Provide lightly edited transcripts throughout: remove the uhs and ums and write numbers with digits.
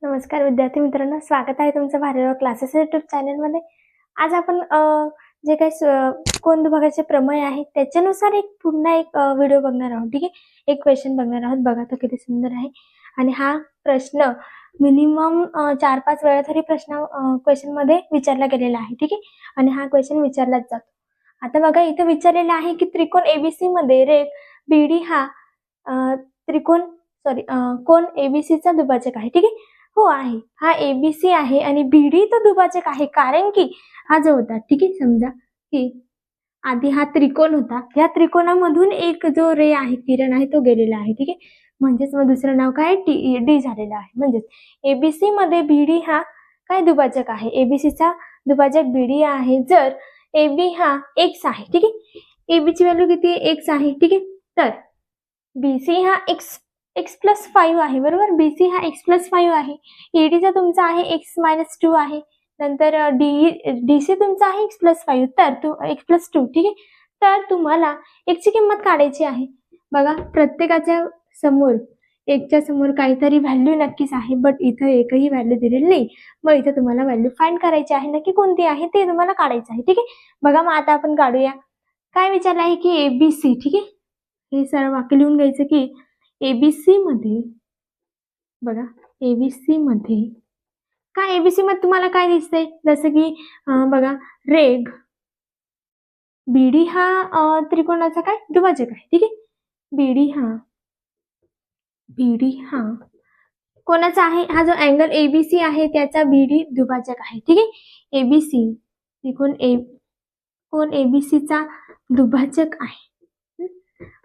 नमस्कार विद्यार्थी मित्रांनो, स्वागत आहे तुमचं भारतीय क्लासेस यूट्यूब चॅनलमध्ये। आज आपण जे काही कोण विभागाचे प्रमेय आहे त्याच्यानुसार पुन्हा एक व्हिडिओ बघणार आहोत। ठीक आहे, एक क्वेश्चन बघणार आहोत। बघा तो किती सुंदर आहे आणि हा प्रश्न मिनिमम 4-5 वेळा तरी क्वेश्चन मध्ये विचारला गेलेला आहे। ठीक आहे, आणि हा क्वेश्चन विचारलाच जातो। आता बघा इथे विचारलेला आहे की त्रिकोण एबीसी मध्ये रेघ बीडी हा कोण एबीसी चा दुभाजक आहे। ठीक आहे, हो आहे, हा एबीसी आहे आणि बीडी तो दुभाजक आहे, कारण की हा जो होता, ठीक आहे, समजा की आधी हा त्रिकोण होता, या त्रिकोणामधून एक जो रे आहे, किरण आहे, तो गेलेला आहे। ठीक आहे, म्हणजेच मग दुसरं नाव काय डी झालेलं आहे। म्हणजेच एबीसी मध्ये बीडी हा काय दुभाजक आहे, एबीसी चा दुभाजक बीडी आहे जर एबी हा x आहे। ठीक आहे, एबी ची व्हॅल्यू किती आहे, x आहे। ठीक आहे, तर बीसी हा x+5 आहे, बरोबर। बीसी हा x+5 आहे, ईडीचा तुमचा आहे x-2 आहे, नंतर डीसी तुमचा आहे x+5, तर x+2। ठीक आहे, तर तुम्हाला x ची किंमत काढायची आहे। बघा प्रत्येकाच्या समोर एकच्या समोर काहीतरी व्हॅल्यू नक्कीच आहे, बट इथं एकही व्हॅल्यू दिलेली नाही। मग इथे तुम्हाला व्हॅल्यू फाइंड करायची आहे, नक्की कोणती आहे ते तुम्हाला काढायचं आहे। ठीक आहे, बघा मग आता आपण काढूया। काय विचारलं आहे की एबीसी, ठीक आहे, हे सरळ वाक्य लिहून घ्यायचं की एबीसी मध्ये, बघा एबीसी मध्ये काय, एबीसी मध्ये तुम्हाला काय दिसतंय, जसं की बघा रेघ बीडी हा त्रिकोणाचा काय दुभाजक आहे। ठीक आहे, बीडी हा कोणाचा आहे, हा जो अँगल एबीसी आहे त्याचा बीडी दुभाजक आहे। ठीक आहे, एबीसी कोण एबीसी चा दुभाजक आहे।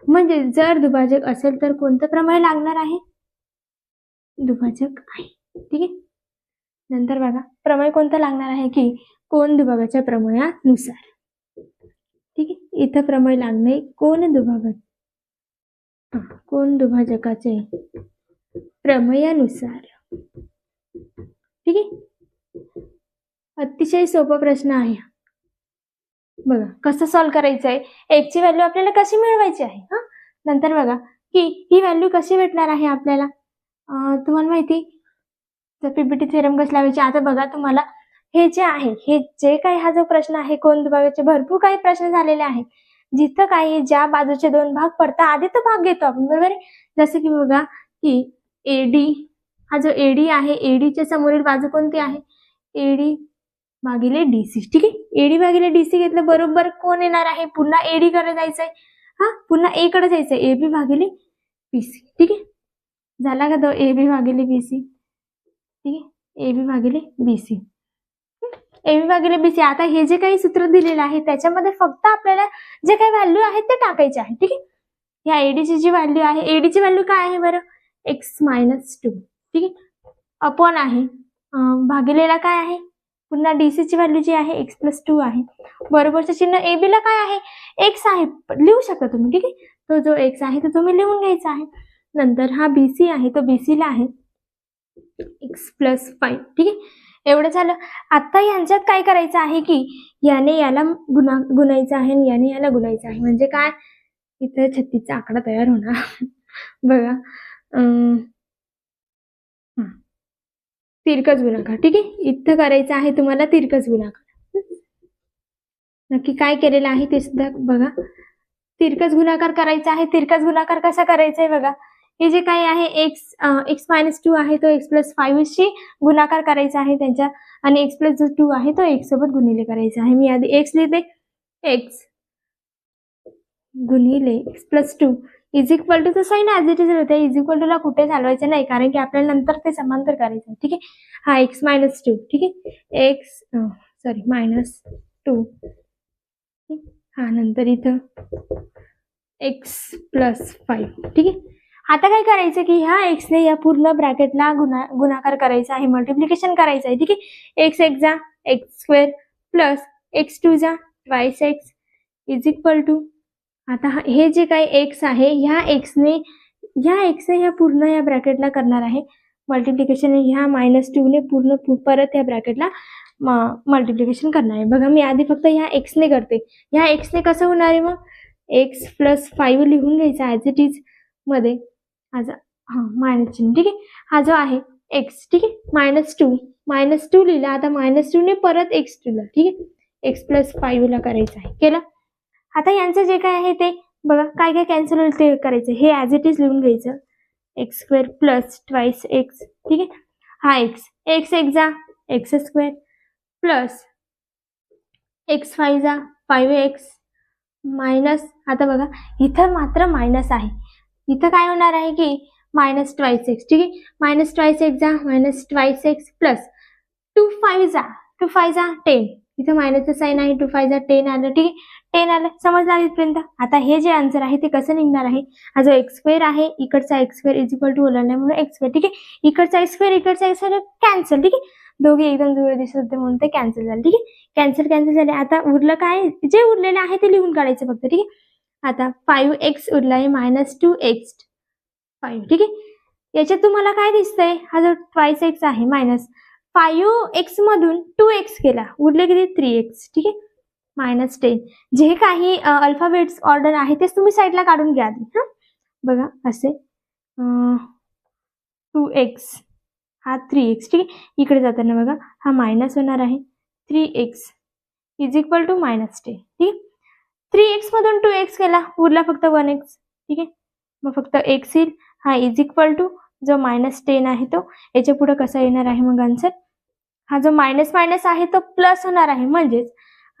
म्हणजे जर दुभाजक असेल तर कोणतं प्रमेय लागणार आहे, दुभाजक आहे। ठीक आहे, नंतर बघा प्रमेय कोणतं लागणार आहे की कोन दुभागाच्या प्रमेयानुसार। ठीक आहे, इथं प्रमेय लागणे कोन दुभाजकाचे प्रमेयानुसार। ठीक आहे, अतिशय सोपा प्रश्न आहे। बघा कसं सॉल्व करायचंय, x ची व्हॅल्यू आपल्याला कशी मिळवायची आहे। नंतर बघा की ही व्हॅल्यू कशी भेटणार आहे आपल्याला, तुम्हाला माहिती तर पीपीटी थेरम कसं लावायचे। आता बघा तुम्हाला हे जे आहे, हे जे काही हा जो प्रश्न आहे कोन विभागाचे भरपूर काही प्रश्न झालेले आहेत, जिथं काही ज्या बाजूचे दोन भाग पडतात आधी तो भाग घेतो आपण, बरोबर आहे। जसं की बघा की एडी, हा जो एडी आहे, एडीच्या समोरील बाजू कोणती आहे, एडी भागिले डीसी। ठीक आहे, एडी भागिले डीसी घेतलं बरोबर कोण येणार आहे, पुन्हा एडी कडे जायचंय, पुन्हा ए कडे जायचंय, एबी भागिले बीसी। ठीक आहे, झाला का तो एबी भागिले बीसी। ठीक आहे, एबी भागिले बीसी, एबी भागिले बीसी। आता हे जे काही सूत्र दिलेलं आहे त्याच्यामध्ये फक्त आपल्याला जे काही व्हॅल्यू आहेत ते टाकायचे आहे। ठीक आहे, या एडीची जी व्हॅल्यू आहे, एडीची व्हॅल्यू काय आहे बरं, x-2। ठीक आहे, अपॉन आहे भागिलेला काय आहे, पुन्हा डीसी ची व्हॅल्यू जी आहे x+2 आहे, बरोबरचं चिन्ह एबी ला काय आहे, x आहे, लिहू शकता तुम्ही। ठीक आहे, तो जो x आहे तो तुम्ही लिहून घ्यायचा आहे। नंतर हा बीसी आहे, तो बीसी ला आहे x+5। ठीक आहे, एवढं झालं। आता यांच्यात काय करायचं आहे की याने याला गुणायचं आहे आणि याने याला गुणायचं आहे, म्हणजे काय, इथं 36 चा आकडा तयार होणार। बघा तिरकस गुणाकार। ठीक आहे, इथं करायचं आहे तुम्हाला तिरकस गुणाकार। नक्की काय केलेलं आहे ते सुद्धा बघा, तिरकस गुणाकार करायचा आहे। तिरकस गुणाकार कसा करायचा आहे बघा, हे जे काही आहे x-2 आहे तो x+5 शी गुणाकार करायचा आहे त्यांच्या, आणि x+2 आहे तो x सोबत गुणिले करायचा आहे। मी आधी x लिहिते, x गुणिले x+2 is equal to, sign as it is होते, इज इक्वल टू ला कुठे चालवायचं नाही, कारण की आपल्याला नंतर ते समांतर करायचं आहे। ठीक आहे, हा x-2, ठीक आहे, -2, हा नंतर इथं x+5। ठीक आहे, आता काय करायचं की ह्या x ने या पूर्ण ब्रॅकेटला गुणाकार करायचा आहे, मल्टिप्लिकेशन करायचं आहे। ठीक आहे, x एक जा x² प्लस x2 जा y6 इज इक्वल टू, आता हे जे काही x आहे ह्या x ने ह्या पूर्ण या ब्रॅकेटला करणार आहे मल्टिप्लिकेशन, ह्या -2 ने पूर्ण परत या ब्रॅकेटला मल्टिप्लिकेशन करणार आहे। बघा मी आधी फक्त ह्या x ने करते, ह्या x ने कसं होणार आहे, मग x+5 लिहून घ्यायचा ऍज इट इज मध्ये, मायनस चिन्ह। ठीक आहे, हा जो आहे एक्स, ठीक आहे, -2 लिहिला. आता -2 ने परत एक्स लिहिला, ठीक आहे, एक्स प्लस 5 ला करायचं आहे. केलं. आता यांचं जे काय आहे ते बघा, काय काय कॅन्सल होईल ते करायचं. हे ॲज इट इज लिहून घ्यायचं, x square plus twice x, ठीक आहे, हा एक्स, एक्स एक जा एक्स स्क्वेअर प्लस एक्स 5 जा 5x मायनस, आता बघा इथं मात्र मायनस आहे, इथं काय होणार आहे की मायनस ट्वाईस एक्स, ठीक आहे, मायनस ट्वाईस एक्स जा मायनस ट्वाईस एक्स प्लस 2 5 जा 10, इथं मायनसचं साईन आहे, 2 5 जा 10 आलं, ठीक आहे, 10 आलं, समजलं इथपर्यंत. आता हे जे आन्सर आहे ते कसं निघणार आहे, हा जो एक्स स्क्वेअर आहे इकडचा x square is equal to ओलांडणे म्हणून एक्स स्क्वेअर, ठीक आहे, इकडचा एक्स स्क्वेअर कॅन्सल, ठीक आहे, दोघे एकदम जवळ दिसत होते म्हणून ते कॅन्सल झाले, ठीक आहे, कॅन्सल झाले. आता उरलं काय, जे उरलेलं आहे ते लिहून काढायचं फक्त, ठीक आहे. आता 5x उरला आहे -2x 5, ठीक आहे, याच्यात तुम्हाला काय दिसतंय, हा जो ट्वाईस एक्स आहे मायनस 5x मधून 2x गेला, उरले किती 3x, ठीक आहे, -10. जे काही अल्फाबेट्स ऑर्डर आहे तेच तुम्ही साईडला काढून घ्या आधी. हा बघा असे 2x हा 3x, ठीक आहे, इकडे जाताना बघा हा मायनस होणार आहे, 3x इज इक्वल टू -10, ठीक आहे, 3x मधून 2x गेला, उरला फक्त 1x, ठीक आहे, मग फक्त x येईल, हा इज इक्वल टू जो -10 आहे तो, याच्या पुढे कसा येणार आहे मग आन्सर, हा जो मायनस मायनस आहे तो प्लस होणार आहे, म्हणजेच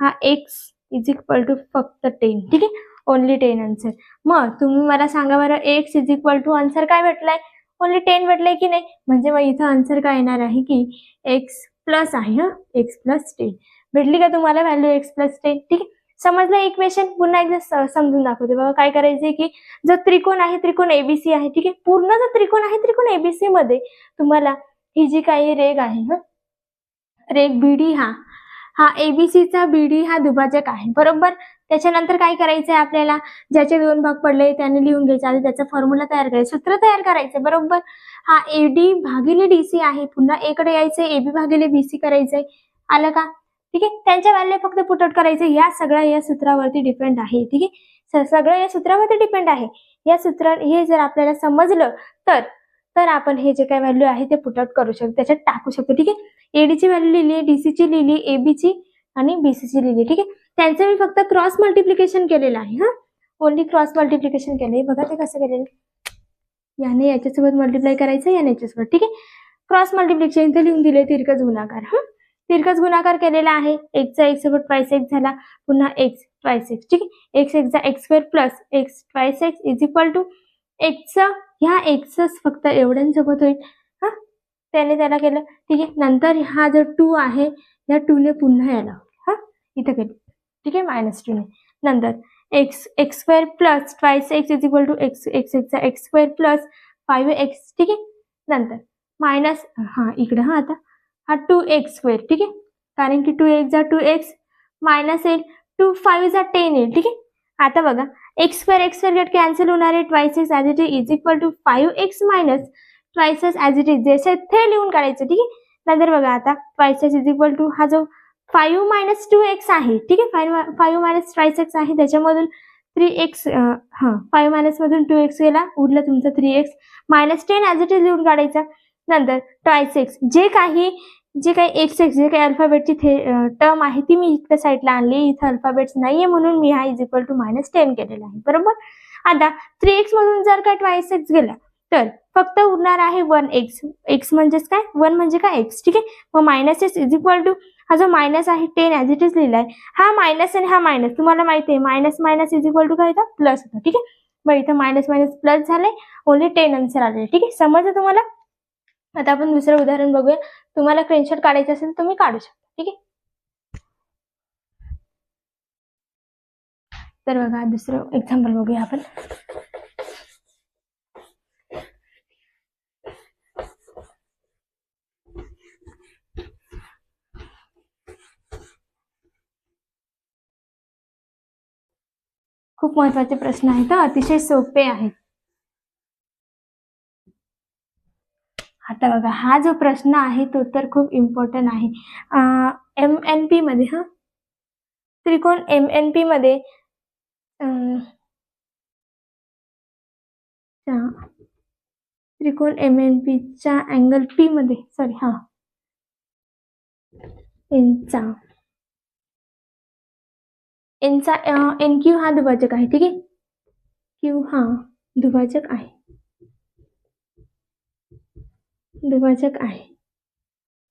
हा x इज इक्वल टू फक्त 10, ठीक आहे, ओनली 10 आन्सर. मग तुम्ही मला सांगा बरं, x is equal to answer काय भेटलाय, ओनली 10 भेटलंय की नाही, म्हणजे मग इथं आन्सर काय येणार आहे की x प्लस आहे, हा x प्लस 10 भेटली का तुम्हाला व्हॅल्यू x प्लस 10, ठीक आहे, समजलं इक्वेशन. पुन्हा एकदा समजून दाखवते बघा, काय करायचंय की जो त्रिकोण आहे, त्रिकोण एबीसी आहे, ठीक आहे, पूर्ण जो त्रिकोण आहे त्रिकोण एबीसी मध्ये तुम्हाला ही जी काही रेग आहे, हा रेग बीडी, हा एबीसीचा बीडी हा दुभाजक आहे, बरोबर. त्याच्यानंतर काय करायचंय आपल्याला, ज्याचे 2 भाग पडले त्याने लिहून घ्यायचे, आधी त्याचा फॉर्म्युला तयार करायचा, सूत्र तयार करायचं, बरोबर. हा एडी भागिले डीसी आहे, पुन्हा एकडे यायचंय, एबी भागिले बीसी करायचंय, आलं का, ठीक आहे, त्यांच्या व्हॅल्यू फक्त पुट आउट करायचे, या सगळ्या या सूत्रावरती डिपेंड आहे, ठीक आहे, सगळं या सूत्रावरती डिपेंड आहे. या सूत्र हे जर आपल्याला समजलं तर आपण हे जे काय व्हॅल्यू आहे ते पुट आउट करू शकतो, त्याच्यात टाकू शकतो, ठीक आहे. एडीची व्हॅल्यू लिहिली, डीसीची लिहिली, एबीची आणि बीसीची लिहिली, ठीक आहे. त्यांचं मी फक्त क्रॉस मल्टिप्लिकेशन केलेलं आहे, हा ओनली क्रॉस मल्टिप्लिकेशन केलंय. बघा ते कसं केलेलं, याने याच्यासोबत मल्टिप्लाय करायचं, याने याच्यासोबत, ठीक आहे, क्रॉस मल्टिप्लिकेशन इथे लिहून दिले, तिरकस गुणाकार, तिरकस गुणाकार केलेला आहे, एक्सचा एक्स सोबत ट्वाईस एक्स झाला, पुन्हा एक्स ट्वाईस एक्स, ठीक आहे, एक्स एक्सचा x square plus x twice x is equal to एक्सचं ह्या एक्सच फक्त एवढ्यांसोबत होईल, हा त्याने त्याला केलं, ठीक आहे. नंतर हा जो 2 आहे या 2 ने पुन्हा याला, हा इथं केलं, ठीक आहे, -2 ने, नंतर x square plus twice x is equal to x एक्सचा एक्स स्क्वेअर प्लस 5x, ठीक आहे, नंतर मायनस इकडे आता हा 2x स्क्वेअर, ठीक आहे, कारण की 2x जा 2x मायनस येईल, 2 5 जा 10 येईल, ठीक आहे. आता बघा एक्स स्क्वेअर गेट कॅन्सल होणार आहे, twice x as it is equal to 5x minus twice x as it is, जसे ते लिहून काढायचं, ठीक आहे. नंतर बघा आता twice x is equal to हा जो 5 मायनस 2x आहे, ठीक आहे, 5 मायनस ट्वाईस एक्स आहे, त्याच्यामधून 3x 5 मायनस मधून 2x गेला, उरलं तुमचं 3x -10 ॲज इट इज लिहून काढायचा. नंतर ट्वाईस एक्स जे काही एक्स जे काही अल्फाबेटची टर्म आहे ती मी इकडे साईडला आणली, इथं अल्फाबेट्स नाहीये म्हणून मी हा इज इक्वल टू -10 केलेला आहे, बरोबर. आता 3x मधून जर का ट्वाईस एक्स गेला तर फक्त उरणार आहे 1x, एक्स म्हणजेच काय 1 म्हणजे काय एक्स, ठीक आहे. मग -x इज इक्वल टू हा जो मायनस आहे 10 ॲज इट इज लिहिलाय, हा मायनस आणि हा मायनस तुम्हाला माहिती आहे minus minus is equal to काय होता प्लस होता, ठीक आहे. मग इथं मायनस मायनस प्लस झालंय, ओनली 10 आन्सर आले, ठीक आहे, समजलं तुम्हाला. आता आपण दुसरं उदाहरण बघूया, तुम्हाला स्क्रीनशॉट काढायचं असेल तुम्ही काढू शकता, ठीक आहे. तर बघा दुसरं एक्झाम्पल बघूया आपण. खूप महत्वाचे प्रश्न आहेत, अतिशय सोपे आहेत. आता बघा हा जो प्रश्न आहे तो तर खूप इम्पॉर्टंट आहे. MNP मध्ये त्रिकोण MNP मध्ये त्रिकोण MNP च्या अँगल P मध्ये सॉरी हा NQ हा दुभाजक आहे. ठीक आहे, Q हा दुभाजक आहे.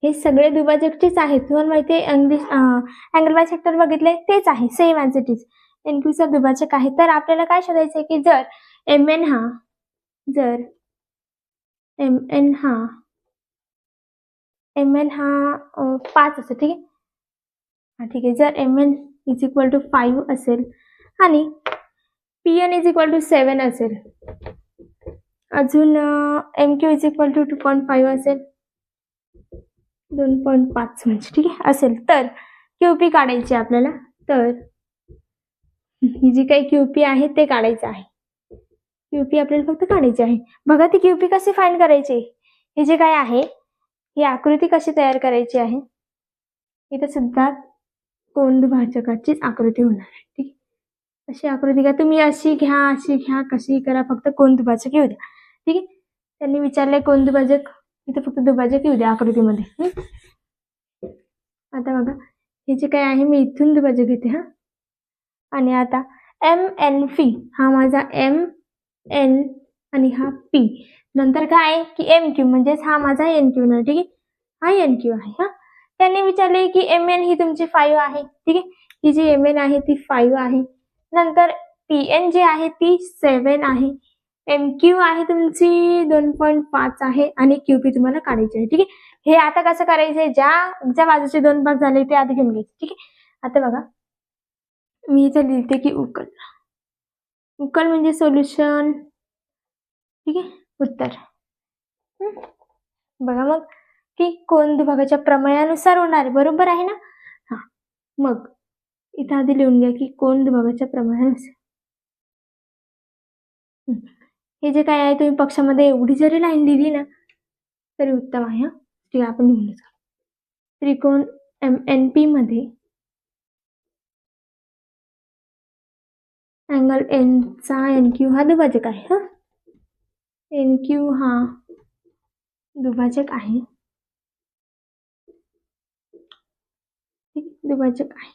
हे सगळे दुभाजकचेच आहेत. तुम्हाला माहिती आहे इंग्लिश अँगल बायसेक्टर बघितले तेच आहे, same as it is NQ चा दुभाजक आहे. तर आपल्याला काय शोधायचं आहे की जर MN हा 5 असेल. ठीक आहे, हा ठीक आहे. जर MN = 5 असेल आणि PN = 7 असेल, अजून MQ = 2.5 असेल, 2.5 म्हणजे ठीक आहे असेल, तर QP काढायची आपल्याला. तर ही जी काही QP आहे ते काढायचं आहे. QP आपल्याला फक्त काढायची आहे. बघा ती QP कशी फाइंड करायची. हे जे काय आहे ही आकृती कशी तयार करायची आहे. इथे सुद्धा कोन दुभाजकाचीच आकृती होणार आहे. ठीक, अशी आकृती घ्या तुम्ही, अशी घ्या कशी करा, फक्त कोन दुभाजक येऊ द्या. ठीक आहे, त्यांनी विचारलंय कोन दुभाजक, इथे फक्त दुभाजक येऊ द्या आकृतीमध्ये. आता बघा हे जे काय आहे मी इथून दुभाजक घेते हा, आणि आता MNP हा माझा MN आणि हा P, नंतर काय आहे की MQ म्हणजेच हा माझा NQ ना. ठीक आहे, हा NQ आहे. हा, त्यांनी विचारले की MN ही तुमची 5 आहे. ठीक आहे, ही जी MN आहे ती 5 आहे. नंतर PN जी आहे ती 7 आहे. MQ आहे तुमची 2.5 आहे आणि QP तुम्हाला काढायची आहे. ठीक आहे, हे आता कसं करायचंय, ज्या बाजूचे 2 भाग झाले ते आधी घेऊन घ्यायचे. ठीक आहे, आता बघा मी इथे लिहिते की उकल म्हणजे सोल्युशन. ठीक आहे, उत्तर. बघा मग की कोन दुभागाच्या प्रमेयानुसार होणार आहे, बरोबर आहे ना. हा, मग इथं आधी लिहून घ्या की कोन दुभागाच्या प्रमेयानुसार. हे जे काय आहे तुम्ही पक्षामध्ये एवढी जरी लाईन लिहिली ना तरी उत्तम आहे. हा, ठीक आहे, आपण लिहून घेऊ. त्रिकोण MNP मध्ये अँगल N चा NQ हा दुभाजक आहे. हा, NQ हा दुभाजक आहे. दुभाजक आहे.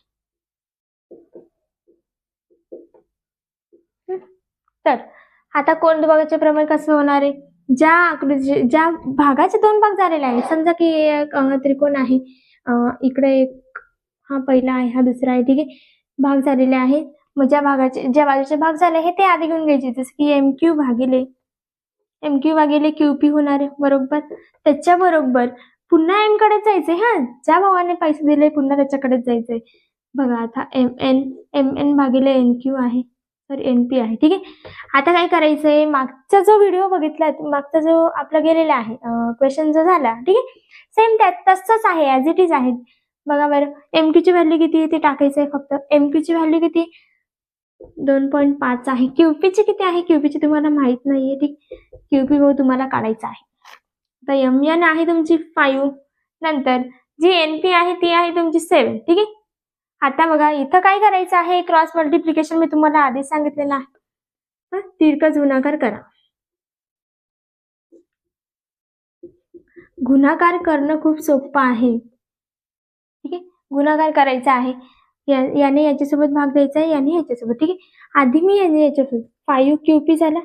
तर आता कोन दुभागाचे प्रमेय कसं होणार आहे, ज्या भागाचे 2 भाग झालेले आहेत, समजा की एक त्रिकोण आहे, इकडे एक हा पहिला आहे, हा दुसरा आहे. ठीक आहे, भाग झालेले आहेत. मग ज्या बाजूचे भाग झाले हे ते आधी घेऊन घ्यायचे, जसं की MQ भागिले QP होणार आहे, बरोबर. त्याच्याबरोबर पुन्हा M कडे जायचंय. हा, ज्या भावाने पैसे दिले पुन्हा त्याच्याकडेच जायचंय. बघा आता MN भागिले NQ आहे, तर NP आहे. ठीक आहे, आता काय करायचंय, मागचा जो व्हिडिओ बघितला, मागचा जो आपला गेलेला आहे क्वेश्चन जो झाला, ठीक आहे, सेम त्यात तसंच आहे, ॲज इट इज आहे. बघा बरं, MQ ची व्हॅल्यू किती आहे ते टाकायचंय फक्त. MQ ची व्हॅल्यू किती, 2.5 आहे. QP ची किती आहे, QP ची तुम्हाला माहित नाहीये. ठीक, QP भाऊ तुम्हाला काढायचा आहे. आता MN आहे तुमची 5, नंतर जी NP आहे ती आहे तुमची 7. ठीक आहे, आता बघा इथं काय करायचं आहे, क्रॉस मल्टिप्लिकेशन मी तुम्हाला आधीच सांगितलेलं आहे. तिरकस गुणाकार करा. गुणाकार करणं खूप सोपं आहे. ठीक आहे, गुणाकार करायचा आहे. याने याच्यासोबत भाग द्यायचा आहे, याने याच्यासोबत. ठीक आहे, आधी मी याने याच्यासोबत 5 QP झाला.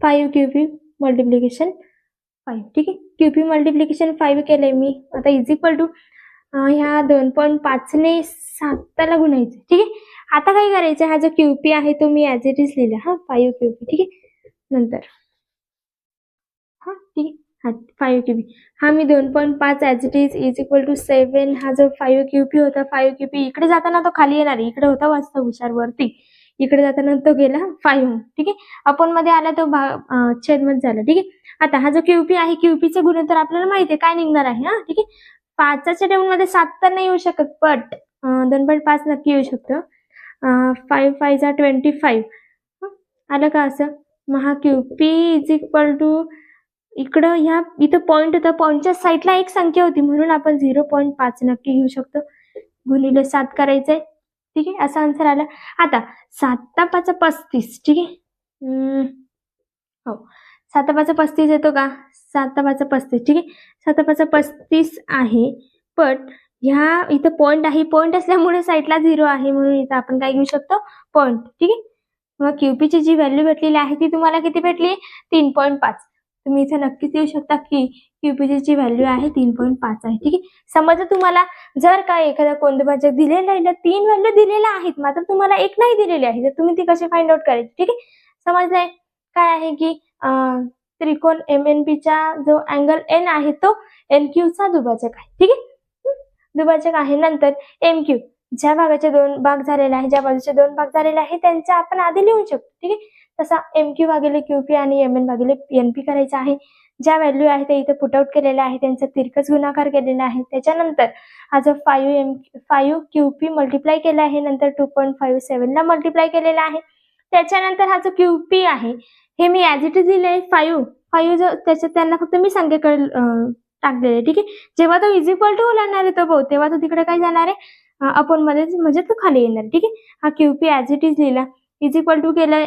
5 QP मल्टिप्लिकेशन 5. ठीक आहे, QP मल्टिप्लिकेशन 5 केलंय मी. आता इज इक्वल टू ह्या 2.5 ने 7 ला गुणायचं. ठीक आहे, आता काय करायचं, हा जो QP आहे तो मी ॲज इट इज लिहिला. हा, 5 QP. ठीक आहे, नंतर हा, ठीक आहे, हा 5 QP हा मी 2.5 as it is equal to 7. हा जो 5 QP होता, 5 QP इकडे जाताना तो खाली येणार, इकडे होता वाजता हुशार वरती, इकडे जाताना तो गेला 5. ठीक आहे, आपण मध्ये आला तो छेदमध्ये झाला. ठीक आहे, आता हा जो QP आहे, QP चे गुणोत्तर आपल्याला माहिती आहे काय निघणार आहे. हा, ठीक आहे, 5च्या टेबल मध्ये 7 तर नाही येऊ शकत, बट 2.5 नक्की येऊ शकतं. 5 5 जा 25 आलं का असं. मग हा QP इज इक्वल टू इकडं इथं पॉईंट होता, पॉईंटच्या साईडला एक संख्या होती म्हणून आपण 0.5 नक्की घेऊ शकतो. गुणिले 7 करायचंय. ठीक आहे, असा आन्सर आला. आता 7 × 5 = 35. ठीक आहे, हो 7 5 35 येतो का? 7 5 35, ठीक आहे. 7 5 35 आहे, पण ह्या इथं पॉइंट आहे. पॉइंट असल्यामुळे साईडला 0 आहे, म्हणून इथं आपण काय घेऊ शकतो? पॉइंट, ठीक आहे. मग क्यूपीची जी व्हॅल्यू भेटलेली आहे ती तुम्हाला किती भेटली? 3.5. तुम्ही इथे नक्कीच लिहू शकता की क्यूपीची जी व्हॅल्यू आहे 3.5 आहे, ठीक आहे. समजा तुम्हाला जर का एखादा कोणत्या दिलेला आहे, 3 व्हॅल्यू दिलेल्या आहेत, मात्र तुम्हाला एक नाही दिलेली आहे, तर तुम्ही ती कशी फाइंड आउट करायची, ठीक आहे. समजलंय काय आहे की त्रिकोण MNPचा जो अँगल N आहे तो NQ चा दुभाजक आहे, ठीक आहे. दुभाजक आहे. नंतर MQ ज्या भागाचे 2 भाग झालेले आहे, ज्या बाजूचे 2 भाग झालेले आहे, त्यांचा आपण आधी लिहू शकतो, ठीक आहे. तसा MQ भागिले QP आणि MN भागिले NP करायचा आहे. ज्या व्हॅल्यू आहे ते इथे पुट आउट केलेल्या आहे, त्यांचा तिरकस गुणाकार केलेला आहे. त्याच्यानंतर हा जो 5 QP मल्टिप्लाय केला आहे, नंतर 2.57 ला मल्टिप्लाय केलेला आहे. त्याच्यानंतर हा जो QP आहे हे मी ऍज इट इज लिहिलंय 5 जो त्याच्यात त्यांना फक्त मी संख्येकडे टाकलेले, ठीक आहे. जेव्हा तो इज इक्वल टू ओलांडणार आहे तो भाऊ, तेव्हा तो तिकडे काय जाणार आहे? अपॉन मध्ये, म्हणजे तो खाली येणार, ठीक आहे. हा QP ऍज इट इज लिहिला. इज इक्वल टू केलाय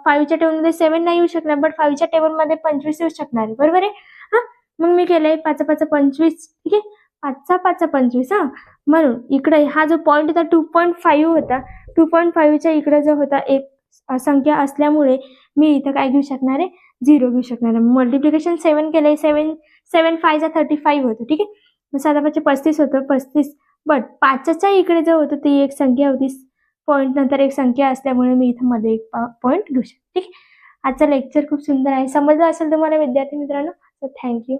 5च्या टेबलमध्ये 7 नाही येऊ शकणार, बट 5च्या टेबलमध्ये 25 येऊ शकणार आहे, बरोबर आहे. हा, मग मी केलंय 5 5 25, ठीक आहे. 5 5 25. हा, म्हणून इकडे हा जो पॉइंट होता 2.5 होता, 2.5च्या इकडे जो होता एक संख्या असल्यामुळे मी इथं काय घेऊ शकणार आहे? 0 घेऊ शकणार आहे. मल्टिप्लिकेशन 7 केलंय, 7 5 जा 35 होतं, ठीक आहे. मग 7 5 35 होतं, 35. बट 5च्या इकडे जो होतं ती एक संख्या होती, पॉइंट नंतर एक संख्या असल्यामुळे मी इथं मध्ये एक पॉइंट घेऊ शकते, ठीक आहे. आजचं लेक्चर खूप सुंदर आहे. समजलं असेल तुम्हाला विद्यार्थी मित्रांनो, तर थँक्यू.